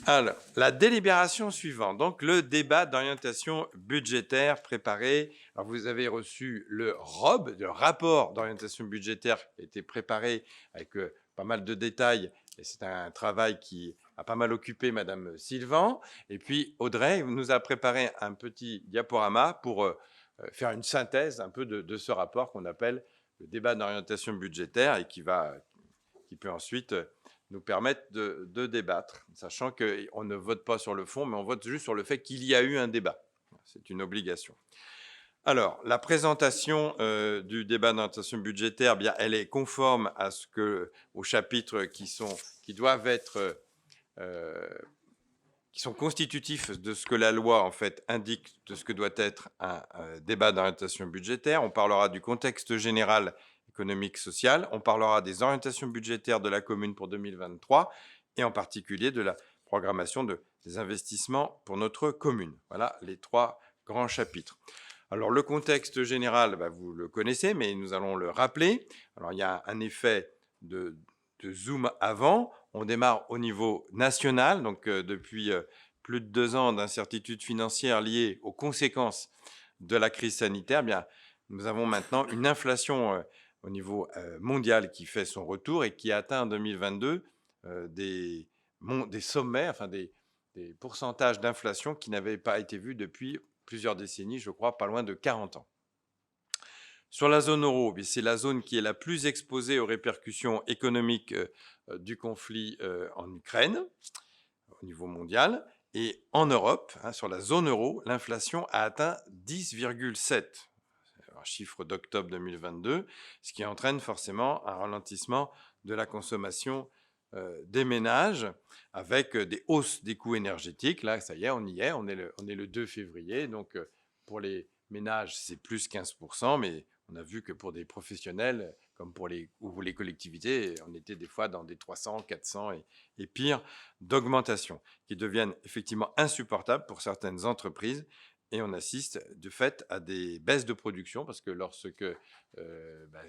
Alors, la délibération suivante, donc le débat d'orientation budgétaire préparé. Alors, vous avez reçu le ROB, le rapport d'orientation budgétaire qui a été préparé avec pas mal de détails. Et c'est un travail qui a pas mal occupé Madame Sylvan. Et puis, Audrey nous a préparé un petit diaporama pour faire une synthèse un peu de ce rapport qu'on appelle le débat d'orientation budgétaire et qui peut ensuite nous permettre de débattre, sachant qu'on ne vote pas sur le fond, mais on vote juste sur le fait qu'il y a eu un débat. C'est une obligation. Alors, la présentation du débat d'orientation budgétaire, bien, elle est conforme aux chapitres qui doivent être, qui sont constitutifs de ce que la loi en fait indique de ce que doit être un débat d'orientation budgétaire. On parlera du contexte général économique, social. On parlera des orientations budgétaires de la commune pour 2023 et en particulier de la programmation des investissements pour notre commune. Voilà les trois grands chapitres. Alors le contexte général, vous le connaissez, mais nous allons le rappeler. Alors il y a un effet de zoom avant. On démarre au niveau national, donc depuis plus de 2 ans d'incertitudes financières liées aux conséquences de la crise sanitaire, bien, nous avons maintenant une inflation au niveau mondial qui fait son retour et qui atteint en 2022 des sommets, enfin des pourcentages d'inflation qui n'avaient pas été vus depuis plusieurs décennies, je crois, pas loin de 40 ans. Sur la zone euro, c'est la zone qui est la plus exposée aux répercussions économiques du conflit en Ukraine au niveau mondial. Et en Europe, sur la zone euro, l'inflation a atteint 10,7, un chiffre d'octobre 2022, ce qui entraîne forcément un ralentissement de la consommation des ménages avec des hausses des coûts énergétiques. Là, ça y est, on y est, on est le 2 février. Donc, pour les ménages, c'est plus 15%, mais on a vu que pour des professionnels, comme pour les collectivités, on était des fois dans des 300, 400 et pire d'augmentation, qui deviennent effectivement insupportables pour certaines entreprises. Et on assiste de fait à des baisses de production parce que lorsque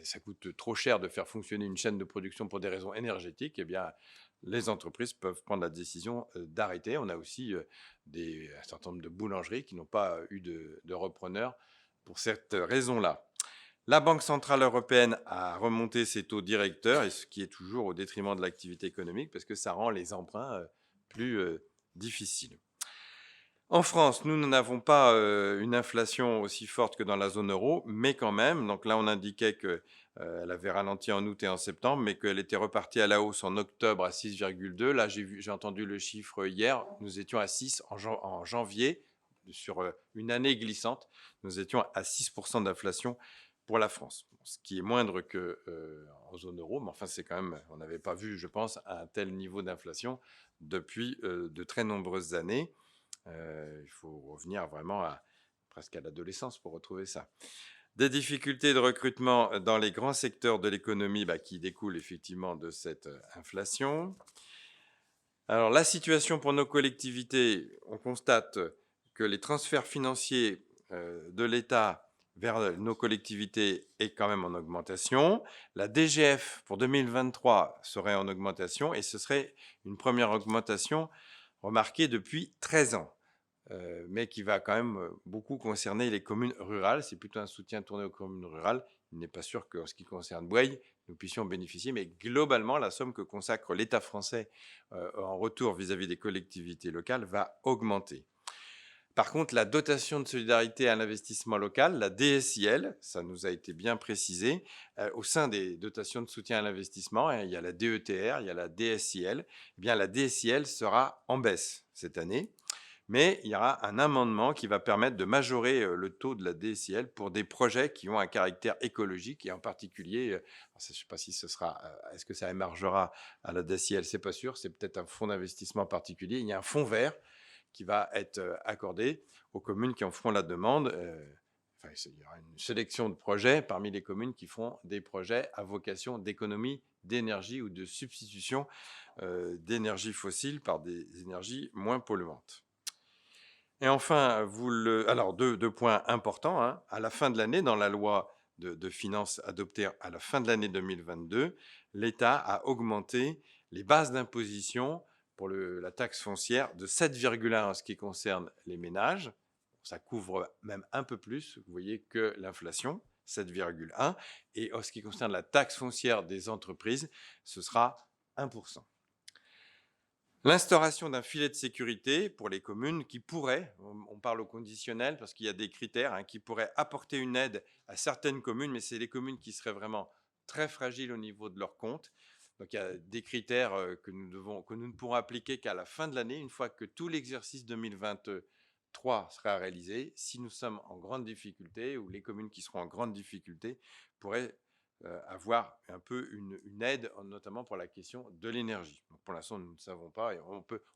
ça coûte trop cher de faire fonctionner une chaîne de production pour des raisons énergétiques, eh bien, les entreprises peuvent prendre la décision d'arrêter. On a aussi un certain nombre de boulangeries qui n'ont pas eu de repreneurs pour cette raison-là. La Banque centrale européenne a remonté ses taux directeurs, et ce qui est toujours au détriment de l'activité économique parce que ça rend les emprunts plus difficiles. En France, nous n'avons pas une inflation aussi forte que dans la zone euro, mais quand même. Donc là, on indiquait qu'elle avait ralenti en août et en septembre, mais qu'elle était repartie à la hausse en octobre à 6,2. Là, j'ai entendu le chiffre hier. Nous étions à 6 en janvier, sur une année glissante. Nous étions à 6% d'inflation pour la France, ce qui est moindre qu'en zone euro, mais enfin, c'est quand même, on n'avait pas vu, je pense, un tel niveau d'inflation depuis de très nombreuses années. Il faut revenir vraiment presque à l'adolescence pour retrouver ça. Des difficultés de recrutement dans les grands secteurs de l'économie qui découlent effectivement de cette inflation. Alors la situation pour nos collectivités, on constate que les transferts financiers de l'État vers nos collectivités est quand même en augmentation. La DGF pour 2023 serait en augmentation et ce serait une première augmentation remarquée depuis 13 ans. Mais qui va quand même beaucoup concerner les communes rurales. C'est plutôt un soutien tourné aux communes rurales. Il n'est pas sûr qu'en ce qui concerne Bouaye, nous puissions bénéficier, mais globalement, la somme que consacre l'État français en retour vis-à-vis des collectivités locales va augmenter. Par contre, la dotation de solidarité à l'investissement local, la DSIL, ça nous a été bien précisé, au sein des dotations de soutien à l'investissement, il y a la DETR, il y a la DSIL. Eh bien, la DSIL sera en baisse cette année. Mais il y aura un amendement qui va permettre de majorer le taux de la DSIL pour des projets qui ont un caractère écologique et en particulier, je ne sais pas si est-ce que ça émergera à la DSIL, c'est pas sûr, c'est peut-être un fonds d'investissement particulier. Il y a un fonds vert qui va être accordé aux communes qui en feront la demande. Il y aura une sélection de projets parmi les communes qui font des projets à vocation d'économie d'énergie ou de substitution d'énergie fossile par des énergies moins polluantes. Et enfin, alors deux points importants. À la fin de l'année, dans la loi de finances adoptée à la fin de l'année 2022, l'État a augmenté les bases d'imposition pour la taxe foncière de 7,1 en ce qui concerne les ménages. Ça couvre même un peu plus, vous voyez, que l'inflation, 7,1. Et en ce qui concerne la taxe foncière des entreprises, ce sera 1%. L'instauration d'un filet de sécurité pour les communes qui pourrait, on parle au conditionnel parce qu'il y a des critères, qui pourraient apporter une aide à certaines communes, mais c'est les communes qui seraient vraiment très fragiles au niveau de leurs comptes. Donc il y a des critères que nous ne pourrons appliquer qu'à la fin de l'année, une fois que tout l'exercice 2023 sera réalisé. Si nous sommes en grande difficulté, ou les communes qui seront en grande difficulté pourraient avoir un peu une aide, notamment pour la question de l'énergie. Pour l'instant, nous ne savons pas et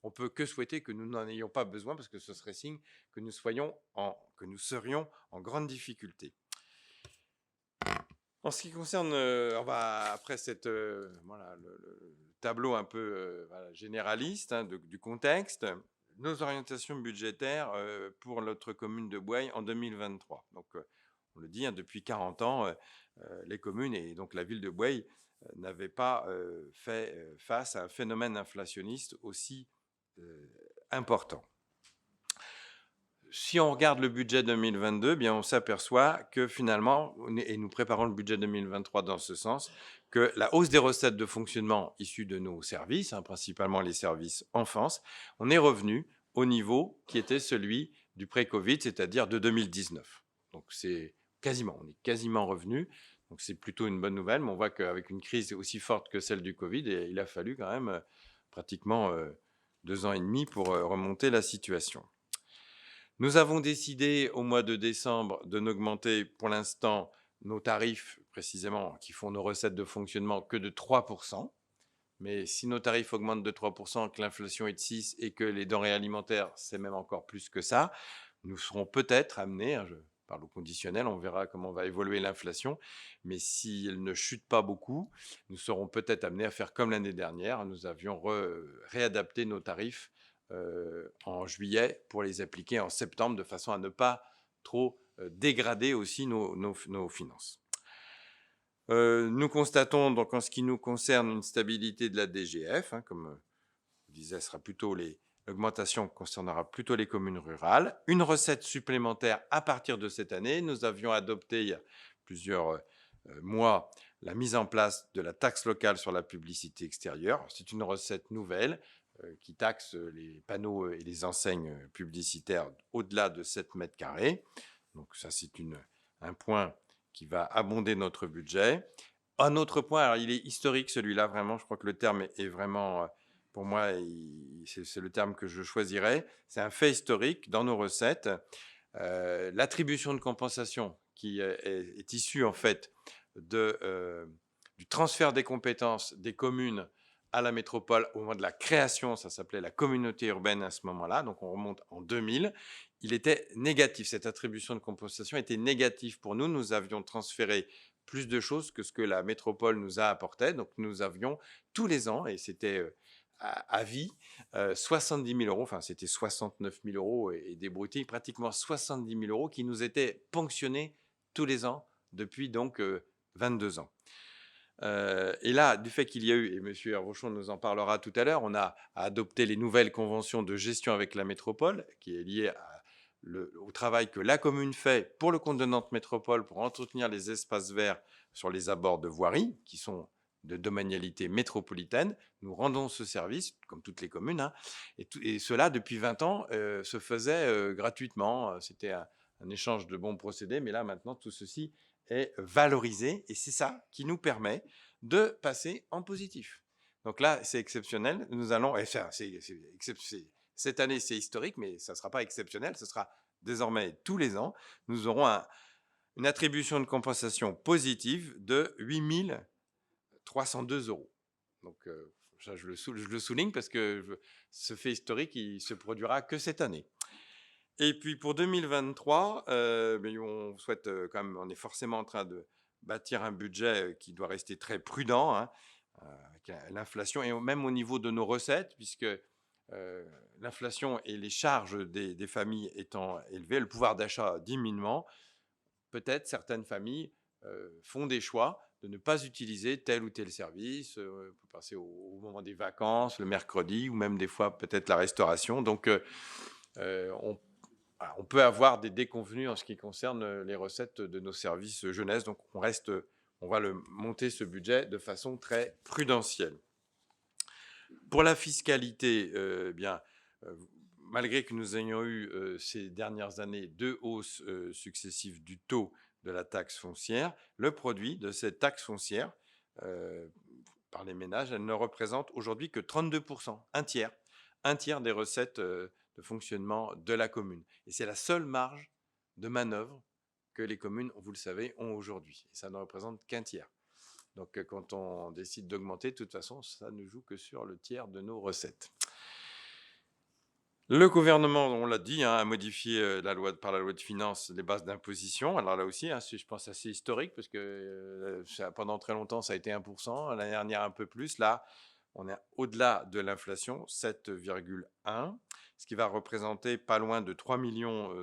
on peut que souhaiter que nous n'en ayons pas besoin parce que ce serait signe que nous serions en grande difficulté. En ce qui concerne, on va après voilà, le tableau un peu voilà, généraliste du contexte, nos orientations budgétaires pour notre commune de Bouaye en 2023. Donc, on le dit, depuis 40 ans, les communes et donc la ville de Bouaye n'avaient pas fait face à un phénomène inflationniste aussi important. Si on regarde le budget 2022, bien on s'aperçoit que finalement, et nous préparons le budget 2023 dans ce sens, que la hausse des recettes de fonctionnement issues de nos services, principalement les services enfance, on est revenu au niveau qui était celui du pré-Covid, c'est-à-dire de 2019. Donc on est quasiment revenu. Donc c'est plutôt une bonne nouvelle, mais on voit qu'avec une crise aussi forte que celle du Covid, il a fallu quand même pratiquement 2 ans et demi pour remonter la situation. Nous avons décidé au mois de décembre de n'augmenter pour l'instant nos tarifs, précisément, qui font nos recettes de fonctionnement, que de 3%. Mais si nos tarifs augmentent de 3%, que l'inflation est de 6% et que les denrées alimentaires, c'est même encore plus que ça, nous serons peut-être amenés, je parle au conditionnel, on verra comment va évoluer l'inflation, mais si elle ne chute pas beaucoup, nous serons peut-être amenés à faire comme l'année dernière. Nous avions réadapté nos tarifs en juillet pour les appliquer en septembre de façon à ne pas trop dégrader aussi nos finances. Nous constatons donc en ce qui nous concerne une stabilité de la DGF, comme je disais, l'augmentation concernera plutôt les communes rurales. Une recette supplémentaire à partir de cette année. Nous avions adopté il y a plusieurs mois la mise en place de la taxe locale sur la publicité extérieure. C'est une recette nouvelle qui taxe les panneaux et les enseignes publicitaires au-delà de 7 mètres carrés. Donc ça, c'est un point qui va abonder notre budget. Un autre point, alors il est historique celui-là, vraiment, je crois que le terme est vraiment, pour moi, c'est le terme que je choisirais. C'est un fait historique dans nos recettes. L'attribution de compensation qui est issue en fait du transfert des compétences des communes à la métropole au moment de la création, ça s'appelait la communauté urbaine à ce moment-là, donc on remonte en 2000, il était négatif. Cette attribution de compensation était négative pour nous. Nous avions transféré plus de choses que ce que la métropole nous a apporté. Donc nous avions tous les ans, et c'était à vie, 70 000 euros, enfin c'était 69 000 euros et des broutilles, pratiquement 70 000 euros qui nous étaient ponctionnés tous les ans depuis donc 22 ans. Et là, du fait qu'il y a eu, et M. Hervochon nous en parlera tout à l'heure, on a adopté les nouvelles conventions de gestion avec la métropole, qui est liée au travail que la commune fait pour le compte de Nantes Métropole pour entretenir les espaces verts sur les abords de voirie, qui sont de domanialité métropolitaine. Nous rendons ce service, comme toutes les communes, et cela, depuis 20 ans, se faisait gratuitement. C'était un échange de bons procédés, mais là, maintenant, tout ceci est valorisé et c'est ça qui nous permet de passer en positif. Donc là, c'est exceptionnel. Nous allons, cette année, c'est historique, mais ça ne sera pas exceptionnel. Ce sera désormais tous les ans. Nous aurons une attribution de compensation positive de 8 302 euros. Donc, ça, je le souligne parce que ce fait historique, il se produira que cette année. Et puis pour 2023, on souhaite quand même, on est forcément en train de bâtir un budget qui doit rester très prudent avec l'inflation et même au niveau de nos recettes, puisque l'inflation et les charges des familles étant élevées, le pouvoir d'achat diminuant, peut-être certaines familles font des choix de ne pas utiliser tel ou tel service. On peut passer au moment des vacances, le mercredi, ou même des fois peut-être la restauration. Donc, on, voilà, on peut avoir des déconvenues en ce qui concerne les recettes de nos services jeunesse. Donc, on va le monter ce budget de façon très prudentielle. Pour la fiscalité, eh bien, malgré que nous ayons eu ces dernières années 2 hausses successives du taux de la taxe foncière, le produit de cette taxe foncière euh, par les ménages, elle ne représente aujourd'hui que 32%, un tiers des recettes de fonctionnement de la commune. Et c'est la seule marge de manœuvre que les communes, vous le savez, ont aujourd'hui. Et ça ne représente qu'un tiers. Donc, quand on décide d'augmenter, de toute façon, ça ne joue que sur le tiers de nos recettes. Le gouvernement, on l'a dit, a modifié par la loi de finances les bases d'imposition. Alors là aussi, c'est, je pense, assez historique parce que pendant très longtemps, ça a été 1%, l'année dernière un peu plus. Là, on est au-delà de l'inflation, 7,1, ce qui va représenter pas loin de 3 millions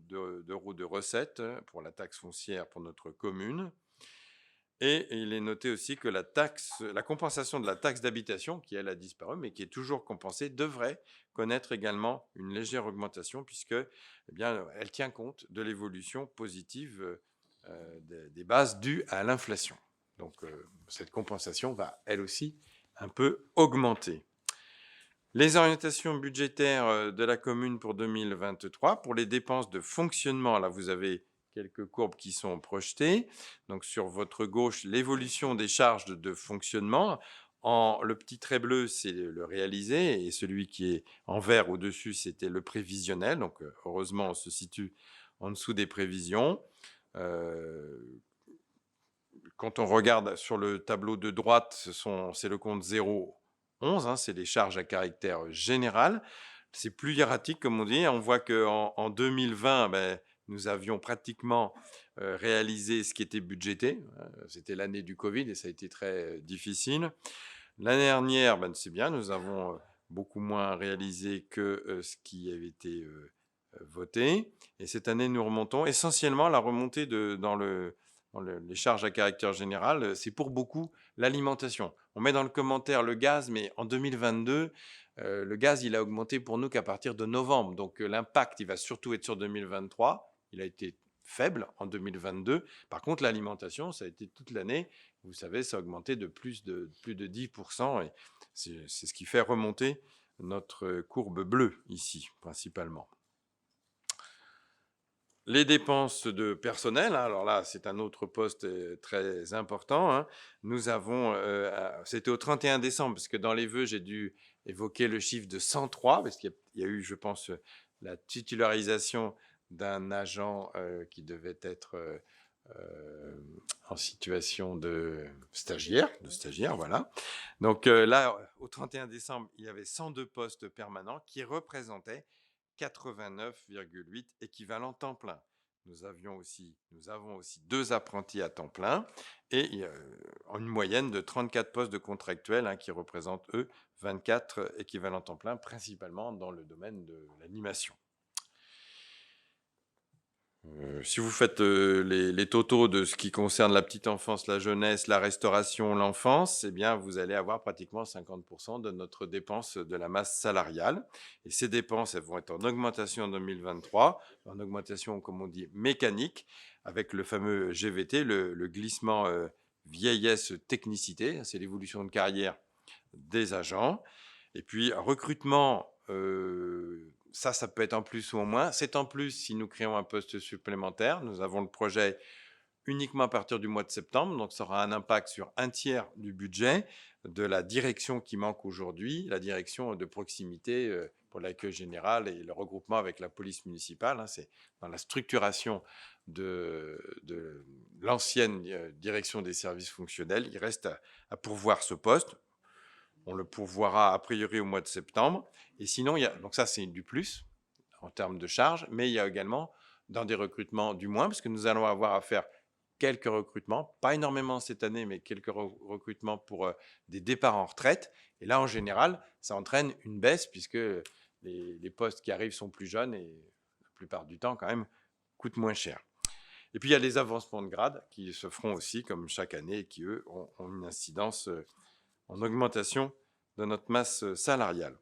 d'euros de recettes pour la taxe foncière pour notre commune. Et il est noté aussi que la compensation de la taxe d'habitation, qui elle a disparu, mais qui est toujours compensée, devrait connaître également une légère augmentation, puisque elle tient compte de l'évolution positive des bases dues à l'inflation. Donc cette compensation va elle aussi un peu augmenter. Les orientations budgétaires de la commune pour 2023, pour les dépenses de fonctionnement, là vous avez quelques courbes qui sont projetées. Donc sur votre gauche, l'évolution des charges de fonctionnement. Le petit trait bleu, c'est le réalisé, et celui qui est en vert au-dessus, c'était le prévisionnel. Donc heureusement, on se situe en dessous des prévisions. Quand on regarde sur le tableau de droite, c'est le compte 0,11, c'est les charges à caractère général. C'est plus hiératique, comme on dit. On voit qu'en 2020, nous avions pratiquement réalisé ce qui était budgété. C'était l'année du Covid et ça a été très difficile. L'année dernière, c'est bien, nous avons beaucoup moins réalisé que ce qui avait été voté. Et cette année, nous remontons. Essentiellement, la remontée dans les charges à caractère général, c'est pour beaucoup l'alimentation. On met dans le commentaire le gaz, mais en 2022, le gaz, il a augmenté pour nous qu'à partir de novembre. Donc l'impact, il va surtout être sur 2023. Il a été faible en 2022. Par contre, l'alimentation, ça a été toute l'année. Vous savez, ça a augmenté de plus de 10%. Et c'est ce qui fait remonter notre courbe bleue ici, principalement. Les dépenses de personnel, alors là, c'est un autre poste très important. Nous avons, c'était au 31 décembre, parce que dans les vœux, j'ai dû évoquer le chiffre de 103, parce qu'il y a eu, je pense, la titularisation d'un agent qui devait être en situation de stagiaire, voilà. Donc là, au 31 décembre, il y avait 102 postes permanents qui représentaient 89,8 équivalents temps plein. Nous avons aussi 2 apprentis à temps plein et en une moyenne de 34 postes de contractuels qui représentent, eux, 24 équivalents temps plein, principalement dans le domaine de l'animation. Si vous faites les totaux de ce qui concerne la petite enfance, la jeunesse, la restauration, l'enfance, eh bien, vous allez avoir pratiquement 50% de notre dépense de la masse salariale. Et ces dépenses, elles vont être en augmentation en 2023, en augmentation, comme on dit, mécanique, avec le fameux GVT, le glissement vieillesse-technicité. C'est l'évolution de carrière des agents. Et puis, recrutement, ça peut être en plus ou en moins. C'est en plus si nous créons un poste supplémentaire. Nous avons le projet uniquement à partir du mois de septembre, donc ça aura un impact sur un tiers du budget de la direction qui manque aujourd'hui, la direction de proximité pour l'accueil général et le regroupement avec la police municipale. C'est dans la structuration de l'ancienne direction des services fonctionnels. Il reste à pourvoir ce poste. On le pourvoira a priori au mois de septembre. Et sinon, donc ça, c'est du plus en termes de charges, mais il y a également dans des recrutements du moins, parce que nous allons avoir à faire quelques recrutements, pas énormément cette année, mais quelques recrutements pour des départs en retraite. Et là, en général, ça entraîne une baisse, puisque les postes qui arrivent sont plus jeunes et la plupart du temps, quand même, coûtent moins cher. Et puis, il y a les avancements de grade qui se feront aussi, comme chaque année, et qui, eux, ont une incidence en augmentation de notre masse salariale.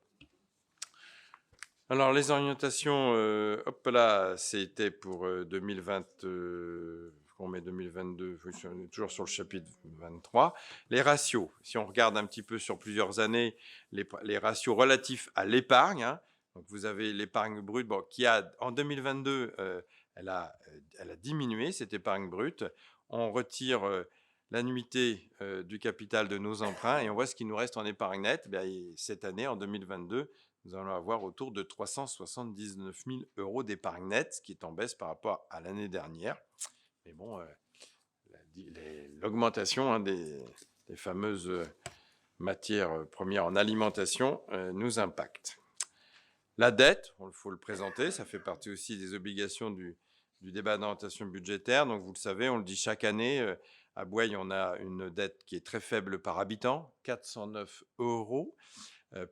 Alors, les orientations, hop là, c'était pour 2020, on met 2022, on est toujours sur le chapitre 23. Les ratios, si on regarde un petit peu sur plusieurs années, les ratios relatifs à l'épargne, hein, donc vous avez l'épargne brute, bon, qui a, en 2022, elle a diminué, cette épargne brute. On retire l'annuité du capital de nos emprunts et on voit ce qui nous reste en épargne nette. Bien, cette année, en 2022, nous allons avoir autour de 379 000 euros d'épargne nette, ce qui est en baisse par rapport à l'année dernière. Mais bon, l'augmentation des fameuses matières premières en alimentation nous impacte. La dette, il faut le présenter, ça fait partie aussi des obligations du débat d'orientation budgétaire. Donc vous le savez, on le dit chaque année, à Bouaye, on a une dette qui est très faible par habitant, 409 euros.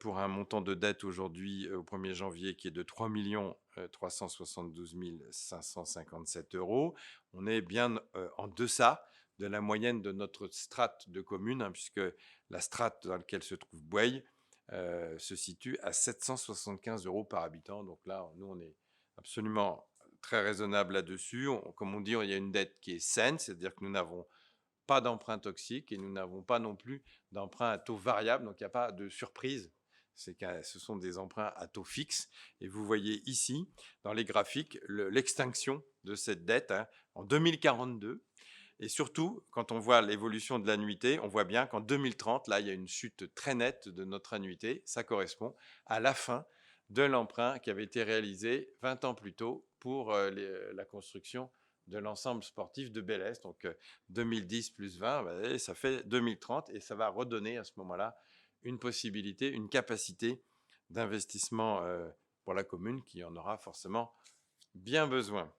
Pour un montant de dette aujourd'hui au 1er janvier qui est de 3 372 557 euros. On est bien en deçà de la moyenne de notre strate de commune, hein, puisque la strate dans laquelle se trouve Bouaye se situe à 775 euros par habitant. Donc là, nous, on est absolument très raisonnable là-dessus. Comme on dit, il y a une dette qui est saine, c'est-à-dire que nous n'avons pas d'emprunt toxique et nous n'avons pas non plus d'emprunt à taux variable, donc il n'y a pas de surprise. Ce sont des emprunts à taux fixe. Et vous voyez ici, dans les graphiques, l'extinction de cette dette hein, en 2042. Et surtout, quand on voit l'évolution de l'annuité, on voit bien qu'en 2030, là, il y a une chute très nette de notre annuité. Ça correspond à la fin de l'emprunt qui avait été réalisé 20 ans plus tôt pour la construction de l'ensemble sportif de Bélès. Donc 2010 plus 20, ça fait 2030 et ça va redonner à ce moment-là une possibilité, une capacité d'investissement pour la commune qui en aura forcément bien besoin.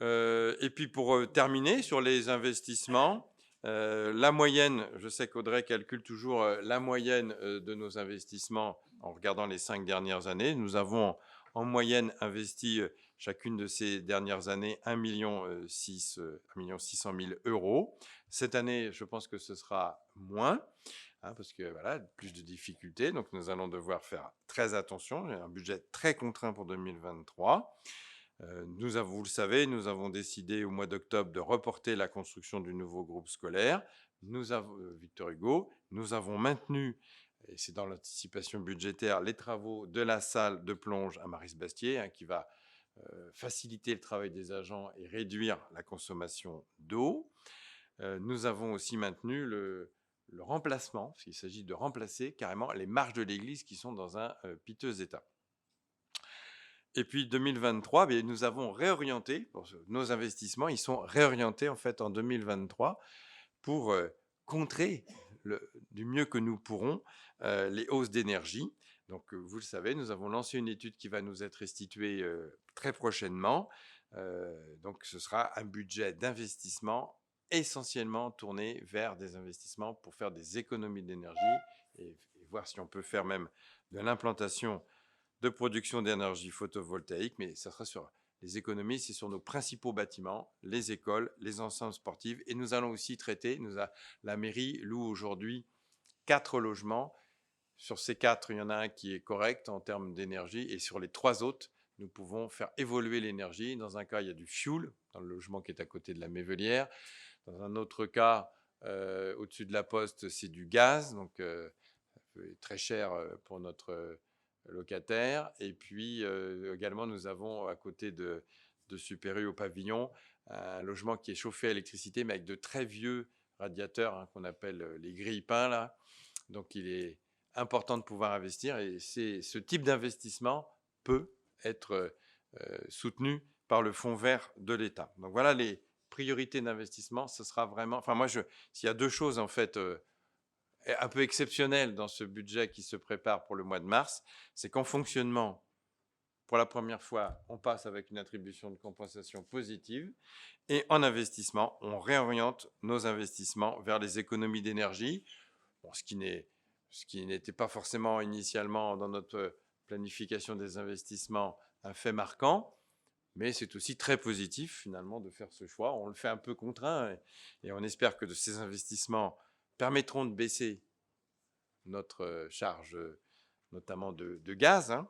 Et puis pour terminer sur les investissements, la moyenne, je sais qu'Audrey calcule toujours la moyenne de nos investissements en regardant les 5 dernières années. Nous avons en moyenne investi chacune de ces dernières années 1 600 000 euros. Cette année, je pense que ce sera moins, hein, parce que voilà, plus de difficultés. Donc nous allons devoir faire très attention. J'ai un budget très contraint pour 2023. Vous le savez, nous avons décidé au mois d'octobre de reporter la construction du nouveau groupe scolaire. Victor Hugo, nous avons maintenu, et c'est dans l'anticipation budgétaire, les travaux de la salle de plonge à Marisbastier, hein, qui va faciliter le travail des agents et réduire la consommation d'eau. Nous avons aussi maintenu le remplacement, parce qu'il s'agit de remplacer carrément les marches de l'église qui sont dans un piteux état. Et puis 2023, nous avons réorienté nos investissements. Ils sont réorientés en fait en 2023 pour contrer du mieux que nous pourrons les hausses d'énergie. Donc vous le savez, nous avons lancé une étude qui va nous être restituée très prochainement. Donc ce sera un budget d'investissement essentiellement tourné vers des investissements pour faire des économies d'énergie et voir si on peut faire même de l'implantation de production d'énergie photovoltaïque, mais ça sera sur les économies, c'est sur nos principaux bâtiments, les écoles, les ensembles sportifs, et nous allons aussi traiter, la mairie loue aujourd'hui 4 logements. Sur ces 4, il y en a un qui est correct en termes d'énergie, et sur les 3 autres, nous pouvons faire évoluer l'énergie. Dans un cas, il y a du fuel, dans le logement qui est à côté de la Mévelière. Dans un autre cas, au-dessus de la Poste, c'est du gaz, donc très cher pour notre locataires. Et puis également, nous avons à côté de Super U au pavillon un logement qui est chauffé à électricité, mais avec de très vieux radiateurs hein, qu'on appelle les grille-pains là. Donc il est important de pouvoir investir et ce type d'investissement peut être soutenu par le fonds vert de l'État. Donc voilà les priorités d'investissement. Ce sera vraiment. Enfin moi, s'il y a 2 choses en fait un peu exceptionnel dans ce budget qui se prépare pour le mois de mars, c'est qu'en fonctionnement, pour la première fois, on passe avec une attribution de compensation positive et en investissement, on réoriente nos investissements vers les économies d'énergie, bon, ce qui n'était pas forcément initialement dans notre planification des investissements un fait marquant, mais c'est aussi très positif finalement de faire ce choix. On le fait un peu contraint et on espère que ces investissements permettront de baisser notre charge, notamment de gaz, hein.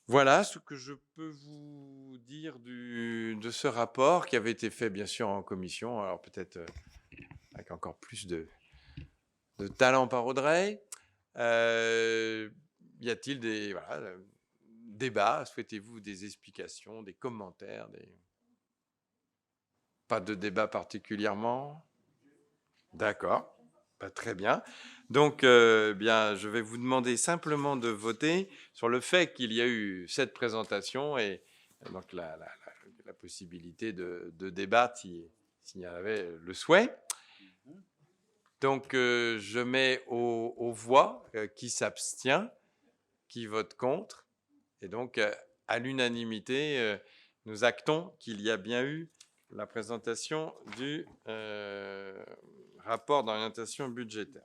Voilà ce que je peux vous dire de ce rapport qui avait été fait bien sûr en commission, alors peut-être avec encore plus de talent par Audrey. Y a-t-il des débats? Souhaitez-vous des explications, des commentaires, Pas de débat particulièrement? D'accord, très bien. Donc, bien, je vais vous demander simplement de voter sur le fait qu'il y a eu cette présentation et donc la possibilité de débattre s'il y avait le souhait. Donc, je mets aux voix qui s'abstient, qui vote contre. Et donc, à l'unanimité, nous actons qu'il y a bien eu la présentation du rapport d'orientation budgétaire.